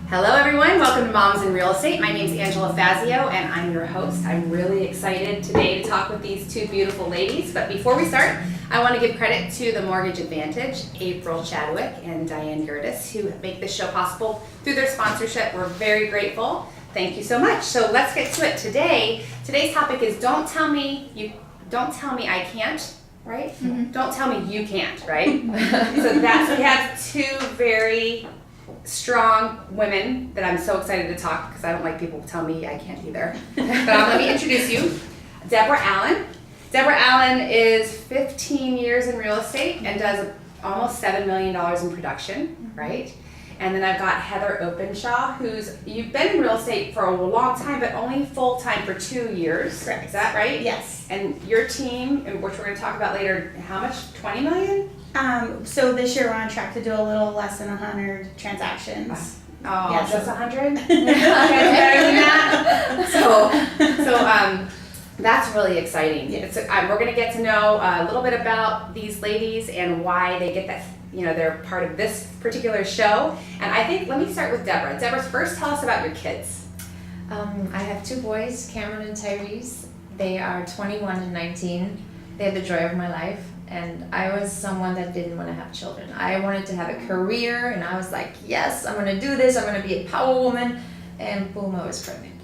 Hello everyone, welcome to Moms in Real Estate. My name is Angela Fazio and I'm your host. I'm really excited today to talk with these two beautiful ladies. But before we start, I want to give credit to the Mortgage Advantage, April Chadwick and Diane Gertis, who make this show possible through their sponsorship. We're very grateful. Thank you so much. So let's get to it. Today's topic is don't tell me I can't, right? Mm-hmm. Don't tell me you can't, right? So we have two very strong women that I'm so excited to talk because I don't like people tell me I can't either. But let me introduce you. Debra Allen. Debra Allen is 15 years in real estate and does almost $7 million in production, right? And then I've got Heather Openshaw, you've been in real estate for a long time, but only full-time for 2 years. Correct. Is that right? Yes. And your team, which we're going to talk about later, how much? 20 million? So this year we're on track to do a little less than 100 transactions. Oh, yeah, just so 100? Okay, better than that. So that's really exciting. Yes. We're going to get to know a little bit about these ladies and why they get that, they're part of this particular show. And I think, let me start with Debra. Debra, first tell us about your kids. I have two boys, Cameron and Tyrese. They are 21 and 19. They're the joy of my life. And I was someone that didn't want to have children. I wanted to have a career, and I was like, yes, I'm going to do this. I'm going to be a power woman. And boom, I was pregnant.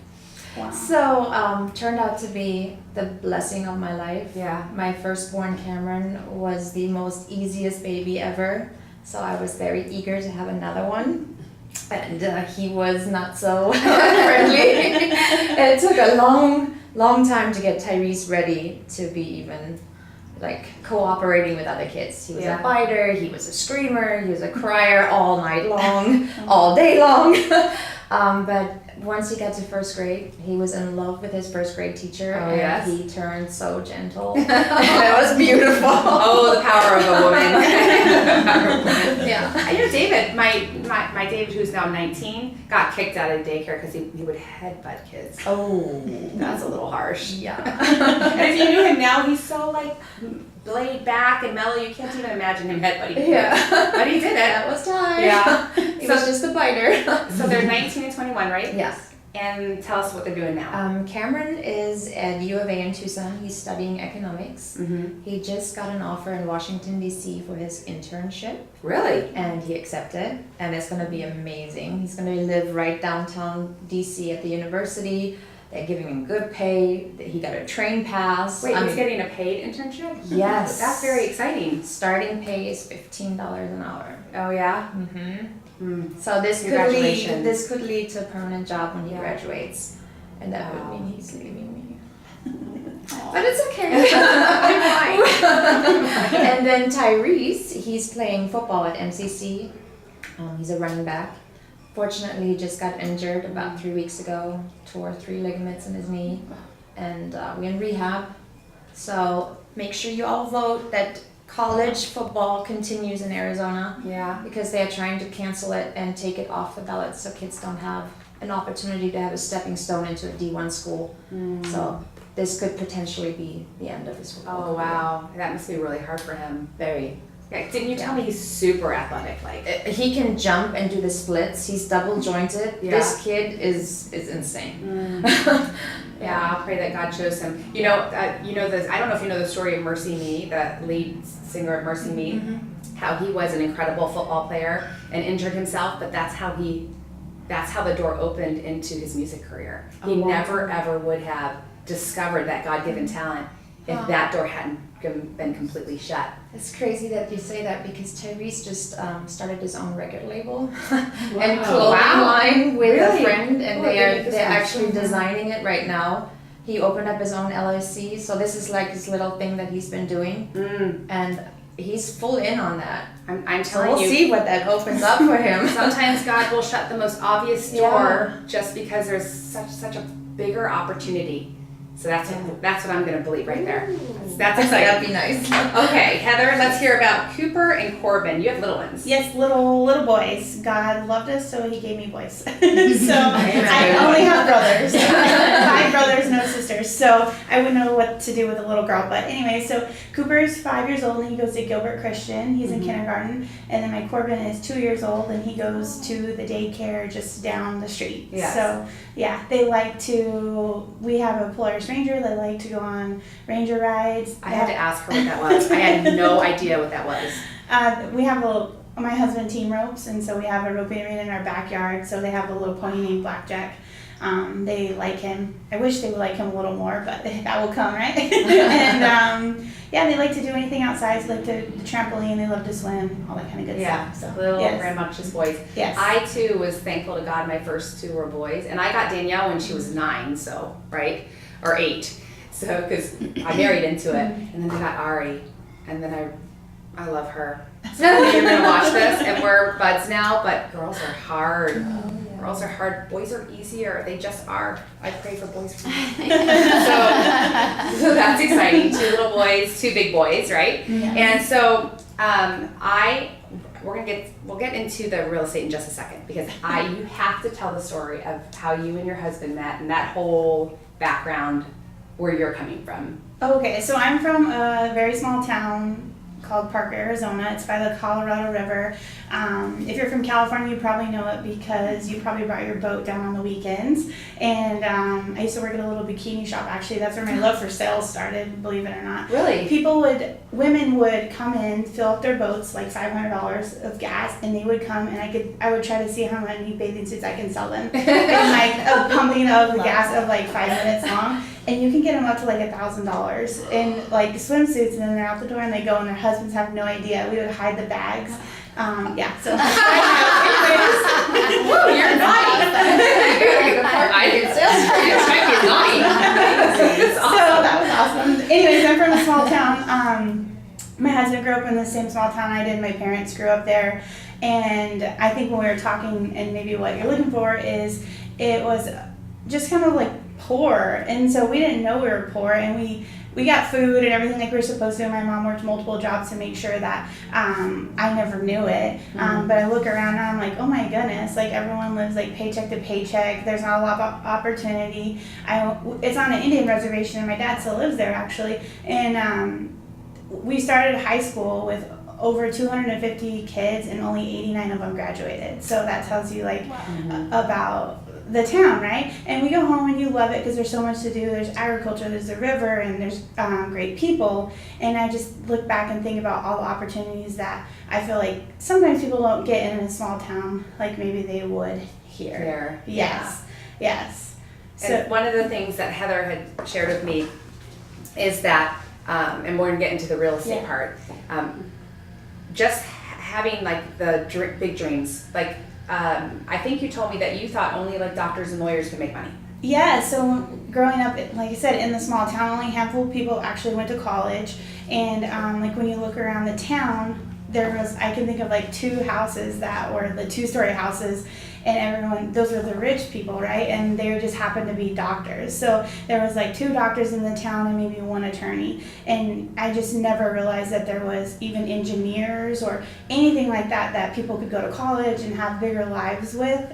Wow. So turned out to be the blessing of my life. Yeah. My firstborn Cameron was the most easiest baby ever. So I was very eager to have another one. And he was not so friendly. And it took a long time to get Tyrese ready to be even cooperating with other kids. He was a fighter, he was a screamer, he was a crier all night long, all day long. But once he got to first grade, he was in love with his first grade teacher, and he turned so gentle. It was beautiful. Oh, the power of a woman. Yeah. I know David, my David, who's now 19, got kicked out of daycare because he would headbutt kids. Oh, that's a little harsh. Yeah. And if you knew him now, he's so laid back and mellow. You can't even imagine him headbutting kids. Yeah. But he did it. That was time. Yeah. He was just a biter. So they're 19 and 21, right? Yes. And tell us what they're doing now. Cameron is at U of A in Tucson. He's studying economics. Mm-hmm. He just got an offer in Washington, D.C. for his internship. Really? And he accepted. And it's going to be amazing. He's going to live right downtown D.C. at the university. They're giving him good pay. He got a train pass. Wait, he's getting a paid internship? Yes. That's very exciting. Starting pay is $15 an hour. Oh, yeah? Mm-hmm. Mm. So this could lead to a permanent job when he graduates, and that would mean he's leaving me. But it's okay. I'm fine. And then Tyrese, he's playing football at MCC. He's a running back. Fortunately, he just got injured about 3 weeks ago, tore 3 ligaments in his knee, and we're in rehab. So make sure you all vote that college football continues in Arizona. Yeah. Because they are trying to cancel it and take it off the ballot so kids don't have an opportunity to have a stepping stone into a D1 school. Mm. So this could potentially be the end of his football career. Wow. That must be really hard for him. Very. Yeah, didn't you tell me he's super athletic? He can jump and do the splits. He's double jointed. Yeah. This kid is insane. Mm. Yeah, I'll pray that God shows him. I don't know if you know the story of Mercy Me, the lead singer of Mercy Me, how he was an incredible football player and injured himself, but that's how the door opened into his music career. He never ever would have discovered that God-given talent if that door hadn't been completely shut. It's crazy that you say that because Tyrese just started his own record label and clothing line with a friend, and they're actually designing it right now. He opened up his own LLC, so this is like his little thing that he's been doing, and he's full in on that. I'm telling so we'll see what that opens up for him. Sometimes God will shut the most obvious door just because there's such a bigger opportunity So that's what I'm going to believe right there. That's That'd exciting. be nice. Okay, Heather, let's hear about Cooper and Corbin. You have little ones. Yes, little boys. God loved us, so He gave me boys. So I only have brothers. 5 brothers, no sisters. So I wouldn't know what to do with a little girl. But anyway, so Cooper's 5 years old and he goes to Gilbert Christian. He's in kindergarten. And then my Corbin is 2 years old and he goes to the daycare just down the street. Yes. So yeah, they like to. We have a Polaris Ranger. They like to go on Ranger rides. I had to ask her what that was. I had no idea what that was. We have my husband team ropes, and so we have a roping arena in our backyard. So they have a little pony named Blackjack. They like him. I wish they would like him a little more, but that will come, right? And yeah, they like to do anything outside. They like the trampoline. They love to swim, all that kind of good stuff. So Little yes. rambunctious boys. Yes. I too was thankful to God. My first 2 were boys, and I got Danielle when she was 9, so right, or 8. So because I married into it, and then I got Ari, and then I love her. So you're gonna watch this, and we're buds now. But girls are hard. Girls are hard. Boys are easier. They just are. I pray for boys. So that's exciting. 2 little boys, 2 big boys, right? Yes. And so we'll get into the real estate in just a second because you have to tell the story of how you and your husband met and that whole background where you're coming from. Okay, so I'm from a very small town called Parker, Arizona. It's by the Colorado River. If you're from California, you probably know it because you probably brought your boat down on the weekends. And I used to work at a little bikini shop. Actually, that's where my love for sales started, believe it or not. Really? Women would come in, fill up their boats, like $500 of gas, and they would come, and I would try to see how many bathing suits I can sell them. And like a pumping of the gas of like 5 minutes long. And you can get them up to like $1,000 in like swimsuits, and then they're out the door and they go, and their husbands have no idea. We would hide the bags. Yeah, so. Woo, you're naughty. I did sales for you. You're naughty. So that was awesome. Anyways, I'm from a small town. My husband grew up in the same small town I did. My parents grew up there. And I think when we were talking, and maybe what you're looking for is, it was just kind of like poor, and so we didn't know we were poor, and we got food and everything like we were supposed to. My mom worked multiple jobs to make sure that I never knew it, but I look around now, I'm like, oh my goodness, like everyone lives like paycheck to paycheck. There's not a lot of opportunity. It's on an Indian reservation, and my dad still lives there actually, and we started high school with over 250 kids, and only 89 of them graduated. So that tells you like about the town, right? And we go home and you love it because there's so much to do. There's agriculture, there's the river, and there's great people. And I just look back and think about all the opportunities that I feel like sometimes people don't get in a small town like maybe they would here. Yes. So And one of the things that Heather had shared with me is that, and we're gonna get into the real estate part, just having like the big dreams, like I think you told me that you thought only like doctors and lawyers could make money. Yeah, so growing up, like I said, in the small town, only a handful of people actually went to college. And like when you look around the town, I can think of like 2 houses that were the 2-story houses, and everyone, those were the rich people, right? And they just happened to be doctors. So there was like 2 doctors in the town and maybe 1 attorney. And I just never realized that there was even engineers or anything like that people could go to college and have bigger lives with,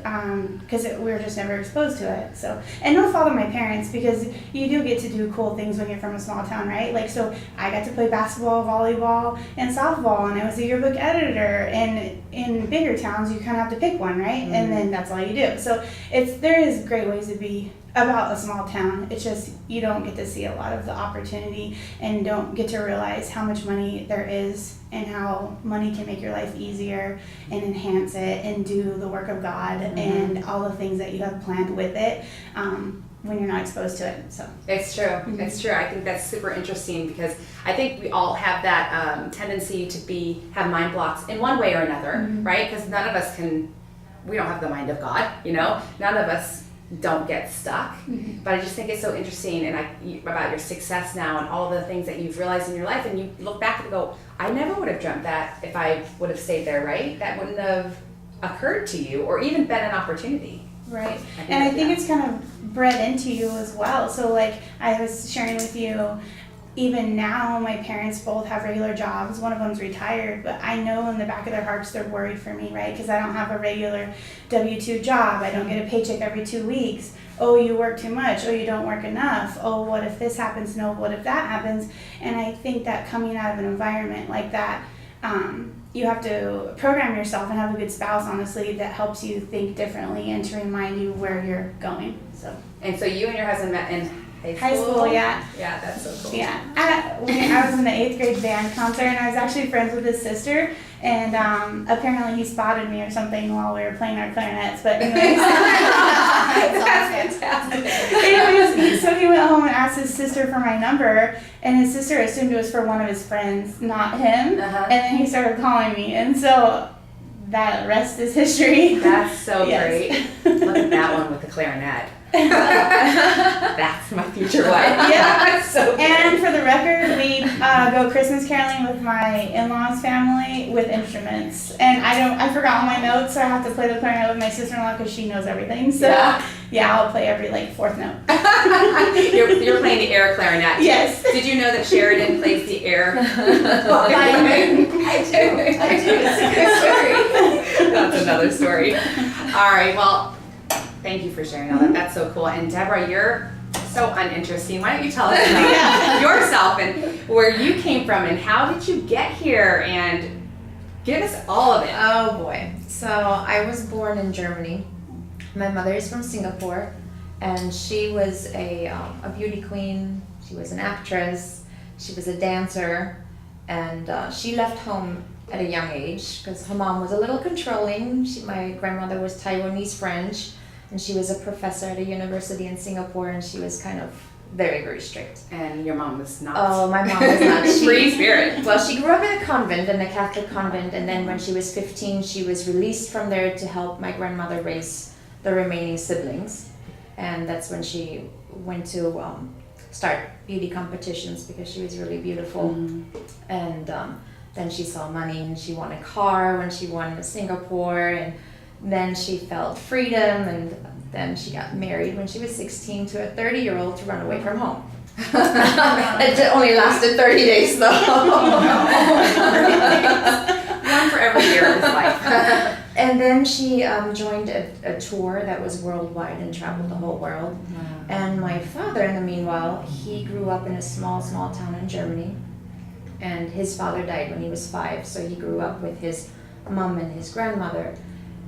because we were just never exposed to it. So, and no fault of my parents, because you do get to do cool things when you're from a small town, right? Like, so I got to play basketball, volleyball, and softball, and I was a yearbook editor. And in bigger towns, you kind of have to pick one, right? And then that's all you do. So there is great ways to be about a small town. It's just you don't get to see a lot of the opportunity and don't get to realize how much money there is and how money can make your life easier and enhance it and do the work of God and all the things that you have planned with it when you're not exposed to it. So it's true. It's true. I think that's super interesting because I think we all have that tendency to have mind blocks in one way or another, right? Because none of us we don't have the mind of God, you know? None of us don't get stuck. But I just think it's so interesting about your success now and all the things that you've realized in your life, and you look back and go, I never would have dreamt that if I would have stayed there, right? That wouldn't have occurred to you or even been an opportunity. Right. And I think it's kind of bred into you as well. So like I was sharing with you, even now my parents both have regular jobs. One of them's retired, but I know in the back of their hearts they're worried for me, right? Because I don't have a regular W-2 job. I don't get a paycheck every 2 weeks. Oh, you work too much. Oh, you don't work enough. Oh, what if this happens? No, what if that happens? And I think that coming out of an environment like that, you have to program yourself and have a good spouse, honestly, that helps you think differently and to remind you where you're going. So. And so you and your husband met in High school, yeah. Yeah, that's so cool. Yeah. I was in the 8th grade band concert, and I was actually friends with his sister, and apparently he spotted me or something while we were playing our clarinets, but anyways. That's fantastic. Anyways, so he went home and asked his sister for my number, and his sister assumed it was for one of his friends, not him, and then he started calling me, and so that rest is history. That's so Yes. great. Look at that one with the clarinet. That's my future wife. Yeah. So good. And for the record, we go Christmas caroling with my in-laws family with instruments. And I forgot my notes, so I have to play the clarinet with my sister-in-law because she knows everything. So yeah, I'll play every 4th note. You're playing the air clarinet. Yes. Did you know that Sheridan plays the air? I do. It's a good story. That's another story. All right. Well, thank you for sharing all that. That's so cool. And Debra, you're so uninteresting. Why don't you tell us about yourself and where you came from and how did you get here and give us all of it. Oh boy. So I was born in Germany. My mother is from Singapore, and she was a beauty queen. She was an actress. She was a dancer, and she left home at a young age because her mom was a little controlling. My grandmother was Taiwanese French, and she was a professor at a university in Singapore, and she was kind of very, very strict. And your mom was not. Oh, my mom was not. Free spirit. Well, she grew up in a convent, in a Catholic convent, and then when she was 15, she was released from there to help my grandmother raise the remaining siblings. And that's when she went to start beauty competitions because she was really beautiful. And then she saw money and she won a car when she won in Singapore, and then she felt freedom, and then she got married when she was 16 to a 30-year-old to run away from home. It only lasted 30 days though. One for every year of his life. And then she joined a tour that was worldwide and traveled the whole world. Wow. And my father, in the meanwhile, he grew up in a small town in Germany. And his father died when he was 5, so he grew up with his mom and his grandmother.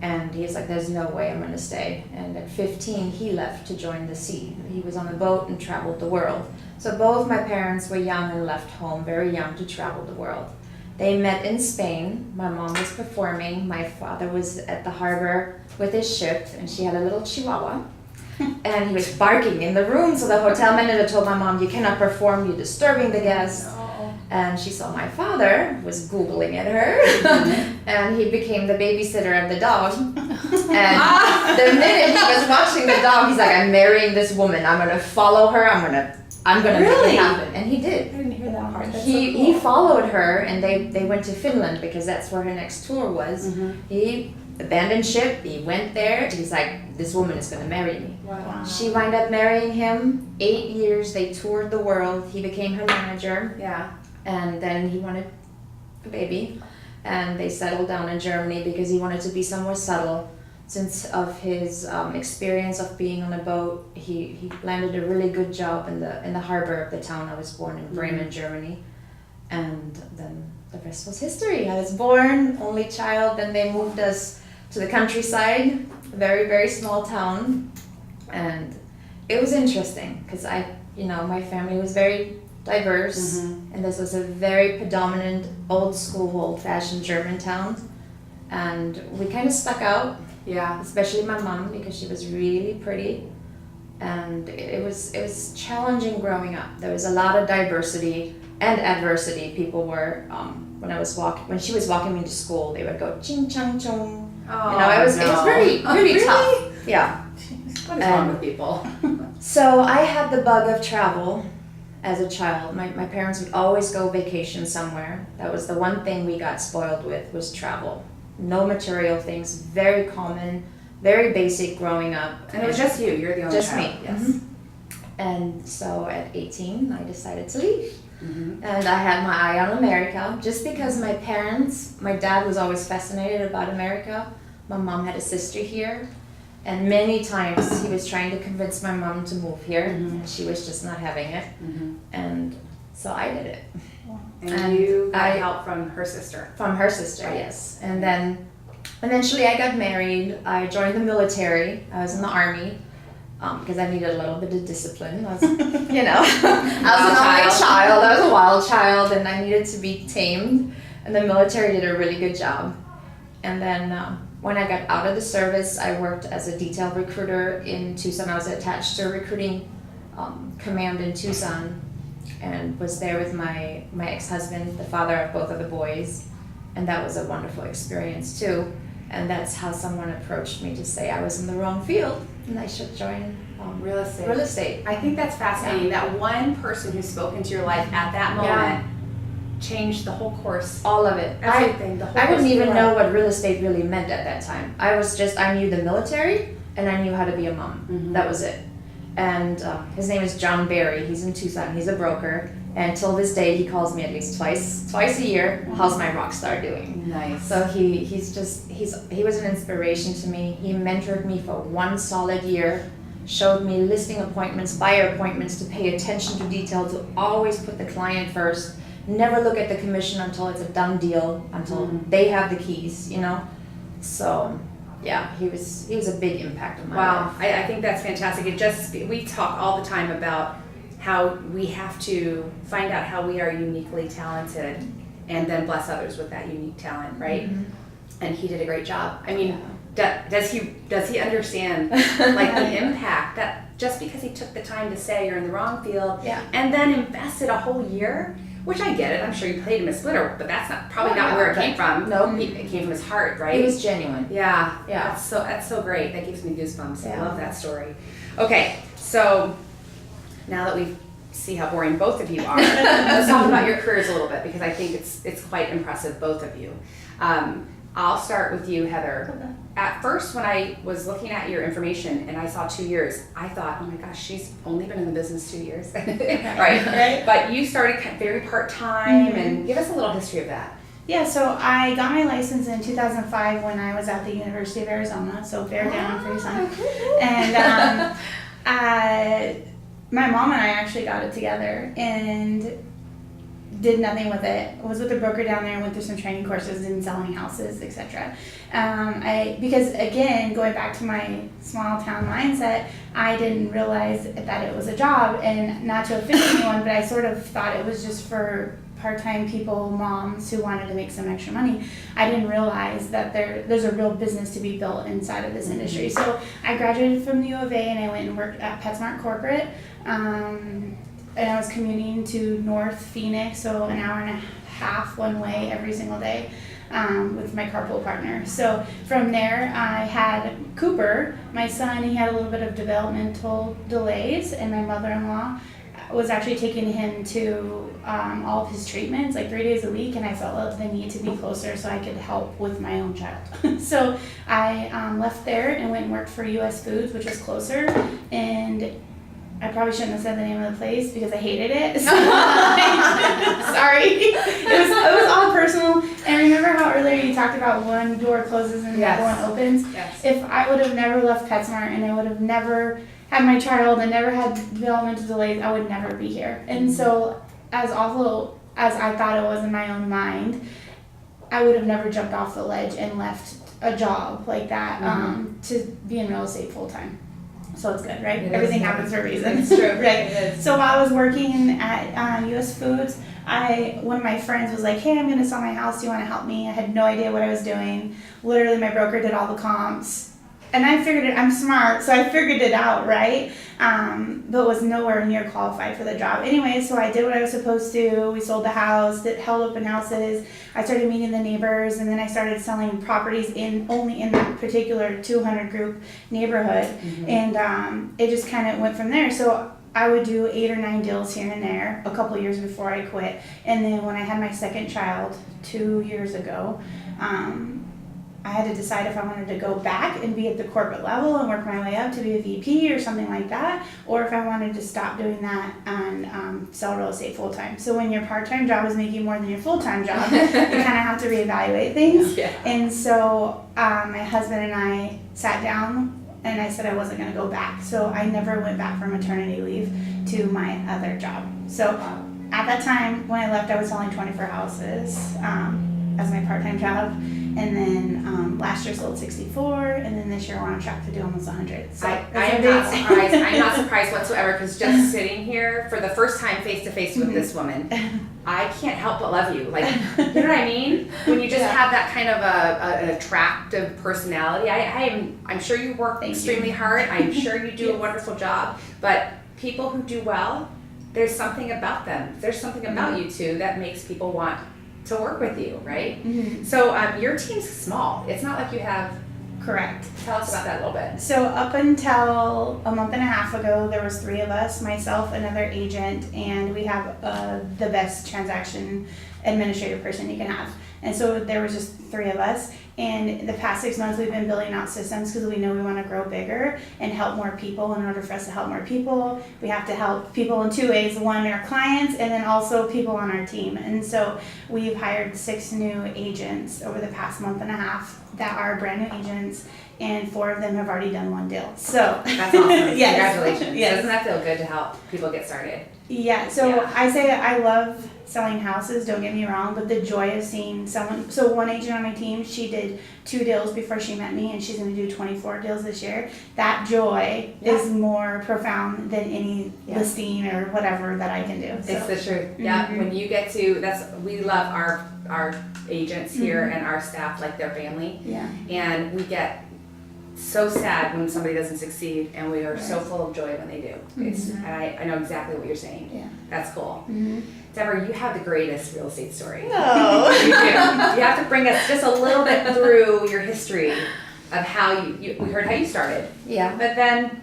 And he's like, there's no way I'm going to stay. And at 15, he left to join the sea. He was on a boat and traveled the world. So both my parents were young and left home very young to travel the world. They met in Spain. My mom was performing. My father was at the harbor with his ship, and she had a little chihuahua. And he was barking in the room, so the hotel manager told my mom, you cannot perform, you're disturbing the guests. And she saw my father was Googling at her, and he became the babysitter of the dog. And the minute he was watching the dog, he's like, I'm marrying this woman. I'm going to follow her. I'm going to make it happen. And he did. I didn't hear that part. That's He so cool. followed her, and they went to Finland because that's where her next tour was. He abandoned ship. He went there. He's like, this woman is going to marry me. Wow. She wound up marrying him. 8 years. They toured the world. He became her manager. Yeah. And then he wanted a baby, and they settled down in Germany because he wanted to be somewhere subtle. Since of his experience of being on a boat, he landed a really good job in the harbor of the town I was born in, Bremen, Germany. And then the rest was history. I was born, only child, then they moved us to the countryside, a very, very small town. And it was interesting because my family was very diverse, and this was a very predominant, old school, old-fashioned German town, and we kind of stuck out. Yeah. Especially my mom, because she was really pretty, and it was challenging growing up. There was a lot of diversity and adversity. People were when she was walking me to school, they would go ching chang chung. Oh, It was really really tough. Yeah. What is wrong with people? So I had the bug of travel. As a child, my parents would always go vacation somewhere. That was the one thing we got spoiled with, was travel. No material things, very common, very basic growing up. And it was just you. You're the only Just child. me. Yes. Mhm. And so at 18, I decided to leave. Mm-hmm. And I had my eye on America just because my dad was always fascinated about America. My mom had a sister here. And many times he was trying to convince my mom to move here. And she was just not having it. Mm-hmm. And so I did it. And you got help from her sister. From her sister, yes. And then eventually I got married. I joined the military. I was in the Army because I needed a little bit of discipline. I was, I was an only child. I was a wild child and I needed to be tamed. And the military did a really good job. And then when I got out of the service, I worked as a detail recruiter in Tucson. I was attached to a recruiting command in Tucson and was there with my ex-husband, the father of both of the boys. And that was a wonderful experience too. And that's how someone approached me to say I was in the wrong field and I should join Real estate. real estate. I think that's fascinating. That one person who spoke into your life at that moment changed the whole course. All of it. Everything. The whole I course didn't of even your know life. what real estate really meant at that time. I knew the military and I knew how to be a mom. Mhm. That was it. And his name is John Barry. He's in Tucson. He's a broker. And till this day, he calls me at least twice a year. How's my rock star doing? Nice. So he was an inspiration to me. He mentored me for one solid year, showed me listing appointments, buyer appointments, to pay attention to detail, to always put the client first, never look at the commission until it's a done deal, until they have the keys, So yeah, he was a big impact on my life. I think that's fantastic. We talk all the time about how we have to find out how we are uniquely talented and then bless others with that unique talent, right? Mm-hmm. And he did a great job. I mean, does he understand like the impact that just because he took the time to say you're in the wrong field and then invested a whole year, which I get it. I'm sure you played him a splitter, but that's probably not where it came from. No, it came from his heart, right? It was genuine. Yeah. Yeah. That's so great. That gives me goosebumps. I Yeah. love that story. Okay, so now that we see how boring both of you are, let's talk about your careers a little bit because I think it's quite impressive, both of you. I'll start with you, Heather. Okay. At first, when I was looking at your information and I saw 2 years, I thought, oh my gosh, she's only been in the business 2 years, right? But you started very part-time, and give us a little history of that. Yeah, so I got my license in 2005 when I was at the University of Arizona, so bear down for your son. And my mom and I actually got it together and did nothing with it. I was with a broker down there, went through some training courses in selling houses, etc. Because again, going back to my small town mindset, I didn't realize that it was a job, and not to offend anyone, but I sort of thought it was just for part-time people, moms who wanted to make some extra money. I didn't realize that there's a real business to be built inside of this industry. So I graduated from the U of A and I went and worked at PetSmart Corporate. And I was commuting to North Phoenix, so an hour and a half one way every single day with my carpool partner. So from there, I had Cooper, my son. He had a little bit of developmental delays, and my mother-in-law was actually taking him to all of his treatments, like 3 days a week, and I felt the need to be closer so I could help with my own child. So I left there and went and worked for U.S. Foods, which was closer, and I probably shouldn't have said the name of the place because I hated it. So, sorry. It was all personal. And remember how earlier you talked about one door closes and the other one opens? Yes. If I would have never left PetSmart and I would have never had my child and never had developmental delays, I would never be here. And so as awful as I thought it was in my own mind, I would have never jumped off the ledge and left a job like that to be in real estate full time. So it's good, right? Everything happens for a reason. It's true. Right. So while I was working at U.S. Foods, one of my friends was like, hey, I'm going to sell my house. Do you want to help me? I had no idea what I was doing. Literally, my broker did all the comps. And I figured it, I'm smart, so I figured it out, right? But was nowhere near qualified for the job. Anyway, so I did what I was supposed to. We sold the house, held open houses. I started meeting the neighbors, and then I started selling properties only in that particular 200 group neighborhood. And it just kind of went from there. So I would do 8 or 9 deals here and there a couple years before I quit. And then when I had my second child 2 years ago, I had to decide if I wanted to go back and be at the corporate level and work my way up to be a VP or something like that, or if I wanted to stop doing that and sell real estate full time. So when your part-time job is making more than your full-time job, you kind of have to reevaluate things. Yeah. And so my husband and I sat down and I said I wasn't going to go back. So I never went back from maternity leave to my other job. So at that time when I left, I was selling 24 houses as my part-time job. And then last year sold 64, and then this year we're on track to do almost 100. So I am not surprised. I'm not surprised whatsoever, because just sitting here for the first time face to face with this woman, I can't help but love you. Like, you know what I mean? When you just have that kind of an attractive personality. I'm sure you work extremely hard. I'm sure you do a wonderful job. But people who do well, there's something about them. There's something about you too that makes people want to work with you, right? Mm-hmm. So your team's small. It's not like you have. Correct. Tell us about that a little bit. So up until a month and a half ago, there was 3 of us, myself, another agent, and we have the best transaction administrative person you can have. And so there was just 3 of us. And the past 6 months, we've been building out systems because we know we want to grow bigger and help more people. In order for us to help more people, we have to help people in 2 ways. One, our clients, and then also people on our team. And so we've hired 6 new agents over the past month and a half that are brand new agents, and 4 of them have already done 1 deal. So that's awesome. Yes. Congratulations. Yes. Doesn't that feel good to help people get started? Yeah, so Yeah. I say I love selling houses, don't get me wrong, but the joy of seeing someone, so one agent on my team, she did 2 deals before she met me, and she's going to do 24 deals this year. That joy is more profound than any listing or whatever that I can do. So. It's the truth. Yeah, when you get to, we love our agents here and our staff like their family. Yeah. And we get so sad when somebody doesn't succeed, and we are so full of joy when they do. And I know exactly what you're saying. Yeah. That's cool. Mm-hmm. Deborah, you have the greatest real estate story. No. You do. You have to bring us just a little bit through your history of how we heard how you started. Yeah. But then,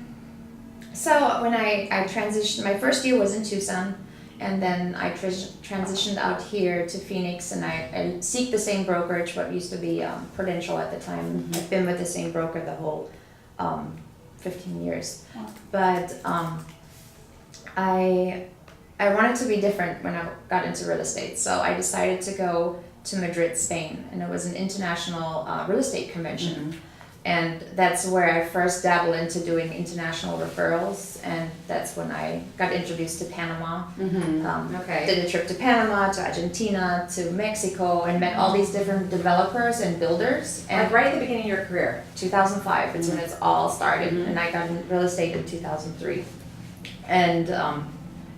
So when I transitioned, my first year was in Tucson, and then I transitioned out here to Phoenix, and I seek the same brokerage, what used to be Prudential at the time. I've been with the same broker the whole 15 years. Wow. But I wanted to be different when I got into real estate, so I decided to go to Madrid, Spain, and it was an international real estate convention. And that's where I first dabbled into doing international referrals, and that's when I got introduced to Panama. Did a trip to Panama, to Argentina, to Mexico, and met all these different developers and builders. And like right at the beginning of your career. 2005 is when it's all started, and I got in real estate in 2003. And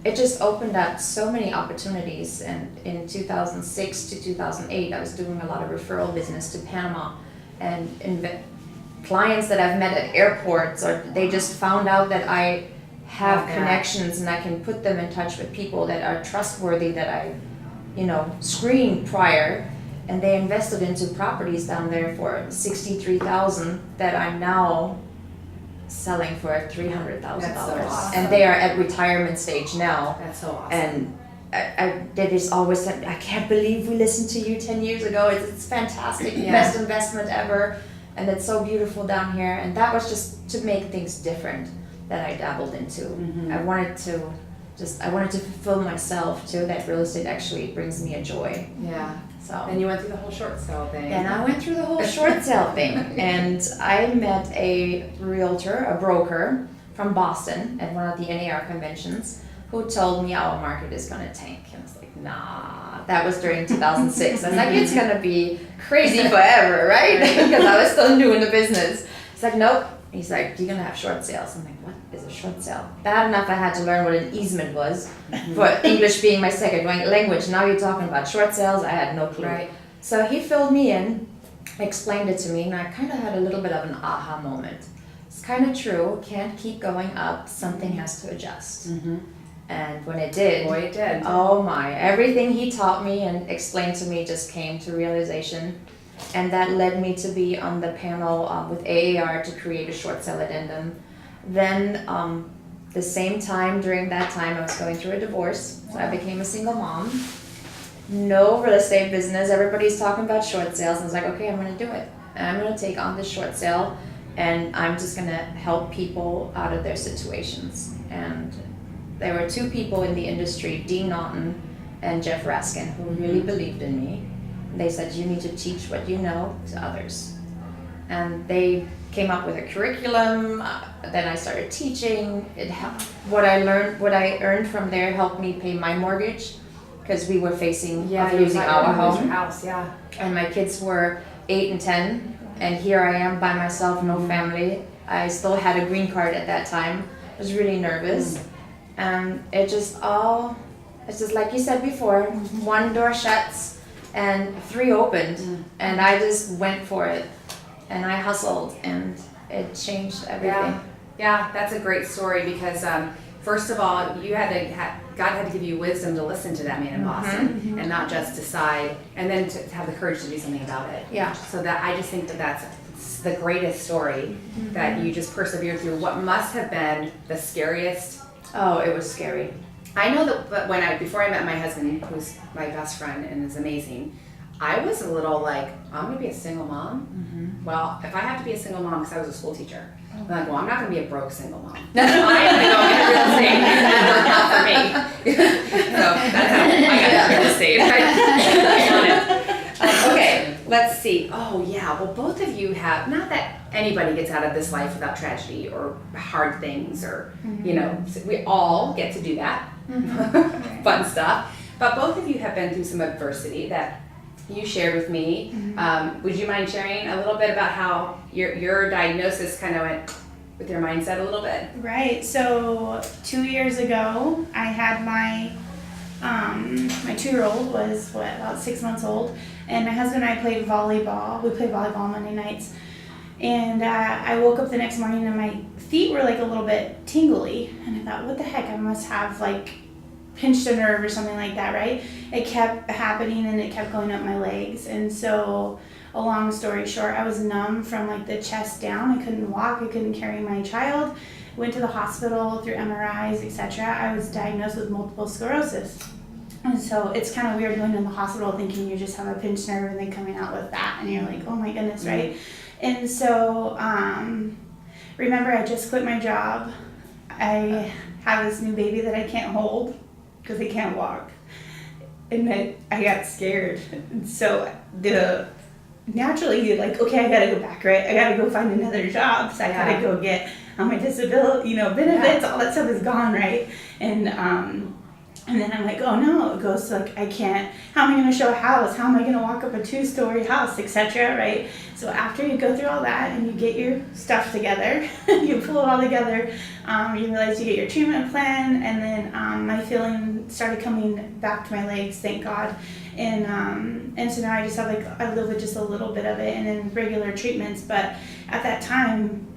it just opened up so many opportunities. And in 2006 to 2008, I was doing a lot of referral business to Panama, and clients that I've met at airports, or they just found out that I have connections and I can put them in touch with people that are trustworthy, that I, screened prior, and they invested into properties down there for $63,000 that I'm now selling for $300,000. That's so awesome. And they are at retirement stage now. That's so awesome. And they just always said, I can't believe we listened to you 10 years ago. It's fantastic, best investment ever. And it's so beautiful down here. And that was just to make things different that I dabbled into. I wanted to fulfill myself too, that real estate actually brings me a joy. Yeah. So. And you went through the whole short sale thing. And I went through the whole short sale thing. And I met a realtor, a broker from Boston at one of the NAR conventions, who told me our market is going to tank. And I was like, nah. That was during 2006. I was like, it's going to be crazy forever, right? Because I was still new in the business. He's like, nope. He's like, you're going to have short sales. I'm like, what is a short sale? Bad enough I had to learn what an easement was, for English being my second language. Now you're talking about short sales. I had no clue. Right. So he filled me in, explained it to me, and I kind of had a little bit of an aha moment. It's kind of true. Can't keep going up. Something has to adjust. And when it did, Boy, it did. Oh my, everything he taught me and explained to me just came to realization. And that led me to be on the panel with AAR to create a short sale addendum. Then the same time, during that time, I was going through a divorce. So I became a single mom. No real estate business. Everybody's talking about short sales. I was like, okay, I'm going to do it. and I'm going to take on this short sale, and I'm just going to help people out of their situations. And there were 2 people in the industry, Dean Naughton and Jeff Raskin, who really believed in me. They said, you need to teach what you know to others. And they came up with a curriculum. Then I started teaching. It helped. What I earned from there helped me pay my mortgage, because we were facing of losing our home. House, yeah. And my kids were 8 and 10, and here I am by myself, no family. I still had a green card at that time. I was really nervous. And it's just like you said before, 1 door shuts and 3 opened, and I just went for it, and I hustled, and it changed everything. Yeah, that's a great story, because first of all, God had to give you wisdom to listen to that man in Boston, and not just decide, and then to have the courage to do something about it. Yeah. So that I just think that's the greatest story, that you just persevered through what must have been the scariest. Oh, it was scary. I know that, but before I met my husband, who's my best friend and is amazing, I was a little like, I'm gonna be a single mom. Well, if I have to be a single mom, because I was a school teacher, I'm like, well, I'm not gonna be a broke single mom. I'm gonna go get real estate. That worked out for me. So that's how I got real estate. Okay, let's see. Oh yeah, well, both of you have, not that anybody gets out of this life without tragedy or hard things, or you know, we all get to do that. Fun stuff. But both of you have been through some adversity that you shared with me. Would you mind sharing a little bit about how your diagnosis kind of went with your mindset a little bit? Right. So 2 years ago, I had my 2-year-old was about 6 months old, and my husband and I played volleyball. We played volleyball Monday nights, and I woke up the next morning and my feet were like a little bit tingly, and I thought, what the heck? I must have like pinched a nerve or something like that, right? It kept happening and it kept going up my legs, and so a long story short, I was numb from like the chest down. I couldn't walk, I couldn't carry my child. Went to the hospital through MRIs, etc. I was diagnosed with multiple sclerosis. And so it's kind of weird going to the hospital thinking you just have a pinched nerve and then coming out with that, and you're like, oh my goodness, right? And so remember, I just quit my job. I have this new baby that I can't hold because I can't walk. And I got scared. And so naturally you're like, okay, I gotta go back, right? I gotta go find another job. So I gotta go get my disability, benefits, all that stuff is gone, right? And then I'm like, oh no, it goes to like, I can't, how am I gonna show a house? How am I gonna walk up a 2-story house, etc., right? So after you go through all that and you get your stuff together, you pull it all together, you realize you get your treatment plan, and then my feeling started coming back to my legs, thank God. And so now I just have I live with just a little bit of it and then regular treatments, but at that time,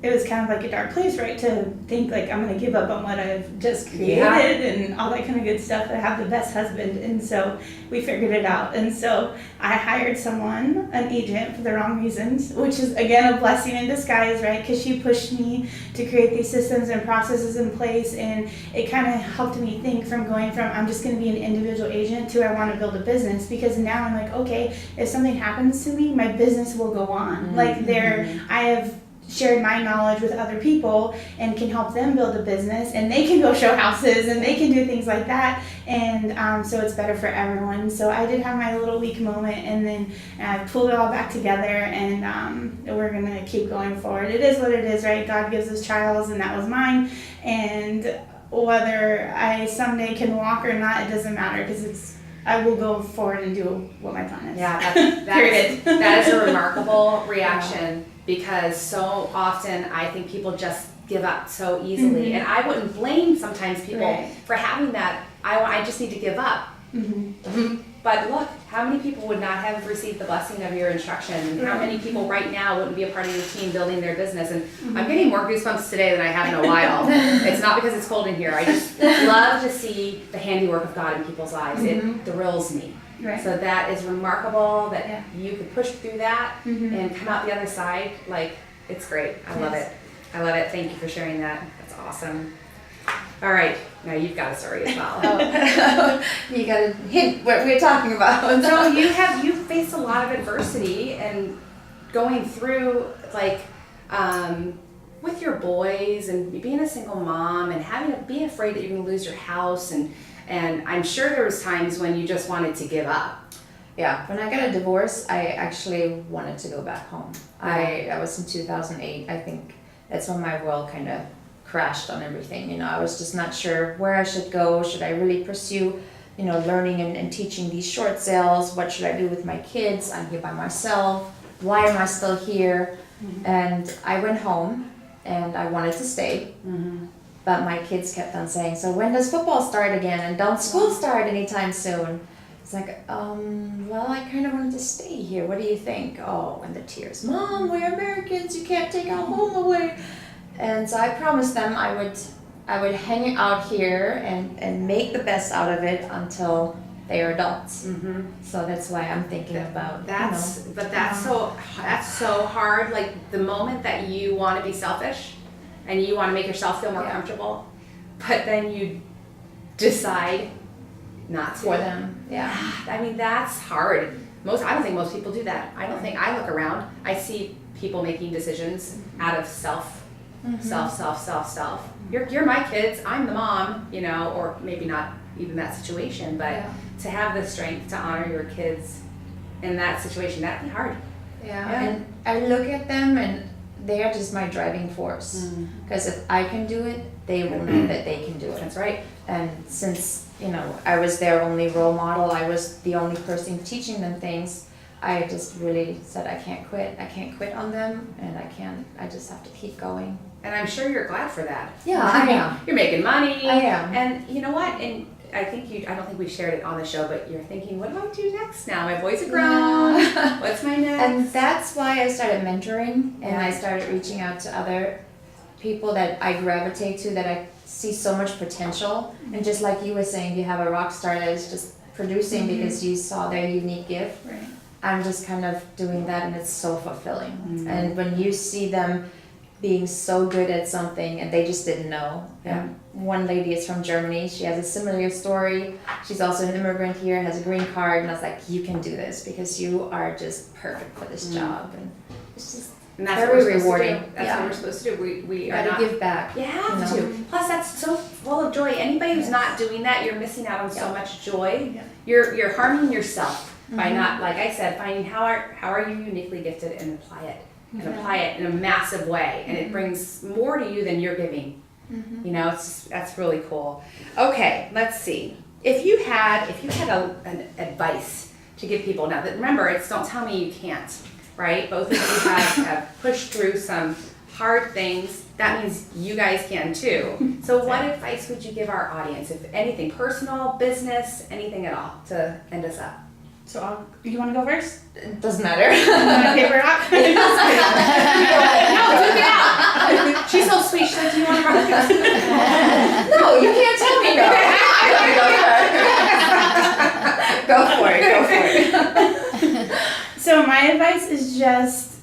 it was kind of like a dark place, right? To think like I'm gonna give up on what I've just created and all that kind of good stuff. I have the best husband, and so we figured it out. And so I hired someone, an agent, for the wrong reasons, which is again a blessing in disguise, right? Because she pushed me to create these systems and processes in place, and it kind of helped me think from going from I'm just gonna be an individual agent to I want to build a business, because now I'm like, okay, if something happens to me, my business will go on. I have shared my knowledge with other people and can help them build a business, and they can go show houses and they can do things like that, and so it's better for everyone. So I did have my little weak moment, and then I pulled it all back together, and we're gonna keep going forward. It is what it is, right? God gives us trials, and that was mine, and whether I someday can walk or not, it doesn't matter, because I will go forward and do what my plan is. Yeah, that is a remarkable reaction. Because so often I think people just give up so easily, and I wouldn't blame sometimes people for having that. I just need to give up. But look, how many people would not have received the blessing of your instruction, and how many people right now wouldn't be a part of your team building their business? And I'm getting more goosebumps today than I have in a while. It's not because it's cold in here. I just love to see the handiwork of God in people's lives. It thrills me. Right. So that is remarkable that you could push through that and come out the other side. Like, it's great. I love it. I love it. Thank you for sharing that. That's awesome. All right. Now you've got a story as well. You got to hint what we're talking about. So you faced a lot of adversity, and going through like with your boys and being a single mom and having to be afraid that you're going to lose your house, and I'm sure there was times when you just wanted to give up. Yeah, when I got a divorce, I actually wanted to go back home. That was in 2008. I think that's when my world kind of crashed on everything. You know, I was just not sure where I should go. Should I really pursue, you know, learning and teaching these short sales? What should I do with my kids? I'm here by myself. Why am I still here? Mm-hmm. And I went home and I wanted to stay. Mm-hmm. But my kids kept on saying, so when does football start again? And don't school start anytime soon? It's like, well, I kind of wanted to stay here. What do you think? Oh, and the tears. Mom, we're Americans. You can't take our home away. And so I promised them I would hang out here and make the best out of it until they are adults. Mm-hmm. So that's why I'm thinking about that's. You know, but that's so hard. Like the moment that you want to be selfish and you want to make yourself feel more comfortable, but then you decide not to. For them, yeah. I mean, that's hard. I don't think most people do that. I look around, I see people making decisions out of self. You're my kids, I'm the mom, you know, or maybe not even that situation, but to have the strength to honor your kids in that situation, that'd be hard. Yeah. And I look at them and they are just my driving force. Because if I can do it, they will know that they can do it. That's right. And since, you know, I was their only role model, I was the only person teaching them things, I just really said I can't quit. I can't quit on them, and I just have to keep going. And I'm sure you're glad for that. Yeah, I am. You're making money. I am. And you know what? And I don't think we shared it on the show, but you're thinking, what do I do next now? My boys are grown. What's my next? And that's why I started mentoring, and I started reaching out to other people that I gravitate to, that I see so much potential. And just like you were saying, you have a rock star that is just producing because you saw their unique gift. Right. I'm just kind of doing that, and it's so fulfilling. And when you see them being so good at something and they just didn't know. One lady is from Germany. She has a similar story. She's also an immigrant here, has a green card, and I was like, you can do this because you are just perfect for this job. And it's just very rewarding. That's what we're supposed to do. We gotta give back. You have to. Plus, that's so full of joy. Anybody who's not doing that, you're missing out on so much joy. You're harming yourself by not, like I said, finding how are you uniquely gifted and apply it. And apply it in a massive way, and it brings more to you than you're giving. You know, that's really cool. Okay, let's see. If you had an advice to give people now, that remember, it's don't tell me you can't, right? Both of you have pushed through some hard things. That means you guys can too. So, what advice would you give our audience, if anything, personal, business, anything at all, to end us up? So you want to go first? It doesn't matter. Paper rock? No, duke it out. She's so sweet. She's like, do you want to run this? No, you can't tell me no. Go for it. So my advice is just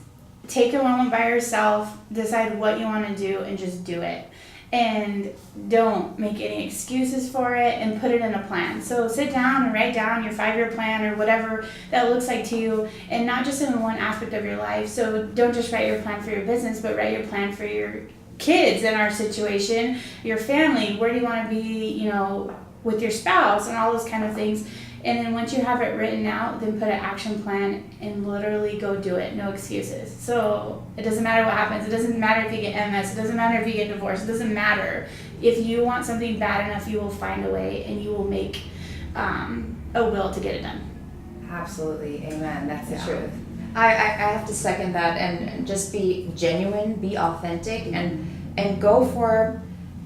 take a moment by yourself, decide what you want to do, and just do it. And don't make any excuses for it, and put it in a plan. So sit down and write down your 5-year plan or whatever that looks like to you, and not just in one aspect of your life. So don't just write your plan for your business, but write your plan for your kids in our situation, your family, where do you want to be, you know, with your spouse, and all those kind of things. And then once you have it written out, then put an action plan and literally go do it. No excuses. So it doesn't matter what happens. It doesn't matter if you get MS. It doesn't matter if you get divorced. It doesn't matter. If you want something bad enough, you will find a way, and you will make a will to get it done. Absolutely. Amen. That's the truth. I have to second that, and just be genuine, be authentic, and go for,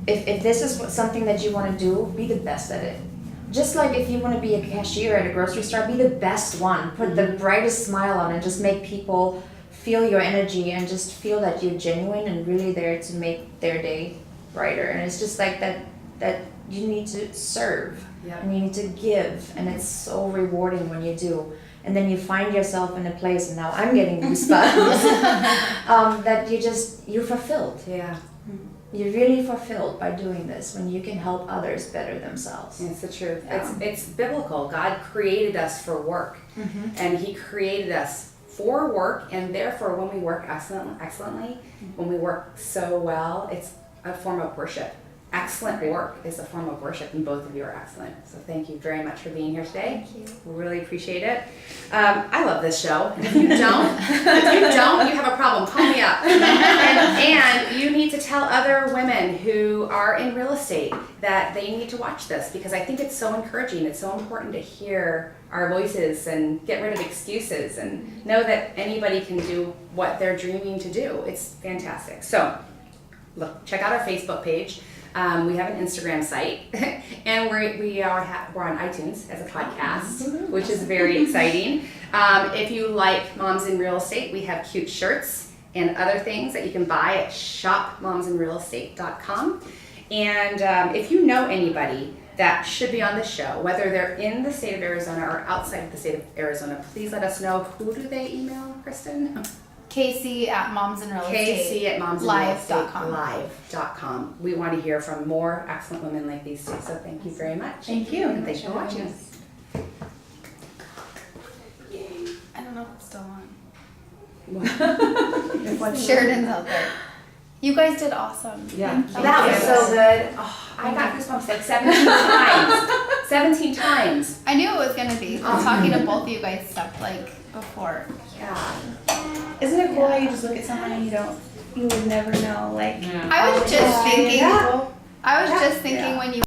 if this is something that you want to do, be the best at it. Just like if you want to be a cashier at a grocery store, be the best one. Put the brightest smile on and just make people feel your energy and just feel that you're genuine and really there to make their day brighter. And it's just like that you need to serve and you need to give, and it's so rewarding when you do. And then you find yourself in a place, and now I'm getting goosebumps, that you're fulfilled. Yeah. You're really fulfilled by doing this when you can help others better themselves. It's the truth. Yeah. It's biblical. God created us for work, and He created us for work, and therefore when we work excellently, when we work so well, it's a form of worship. Excellent work is a form of worship, and both of you are excellent. So thank you very much for being here today. Thank you. We really appreciate it. I love this show. And if you don't, you have a problem. Call me up. And you need to tell other women who are in real estate that they need to watch this, because I think it's so encouraging. It's so important to hear our voices and get rid of excuses and know that anybody can do what they're dreaming to do. It's fantastic. So look, check out our Facebook page. We have an Instagram site, and we're on iTunes as a podcast, which is very exciting. If you like Moms in Real Estate, we have cute shirts and other things that you can buy at shopmomsinrealestate.com. And if you know anybody that should be on the show, whether they're in the state of Arizona or outside of the state of Arizona, please let us know. Who do they email, Kristen? Casey at momsinrealestate. Casey at momsinrealestate.com. live.com. We want to hear from more excellent women like these two. So thank you very much. Thank you. And thanks for watching us. I don't know if it's still on. What? Sheridan's out there. You guys did awesome. Yeah. Thank That you. was so good. Oh, I got goosebumps like 17 times. 17 times. I knew it was gonna be. Talking to both of you guys stuff like before. Yeah. Isn't it cool how you just look at someone and you would never know, like, I was just thinking. people? I was just thinking Yeah. when you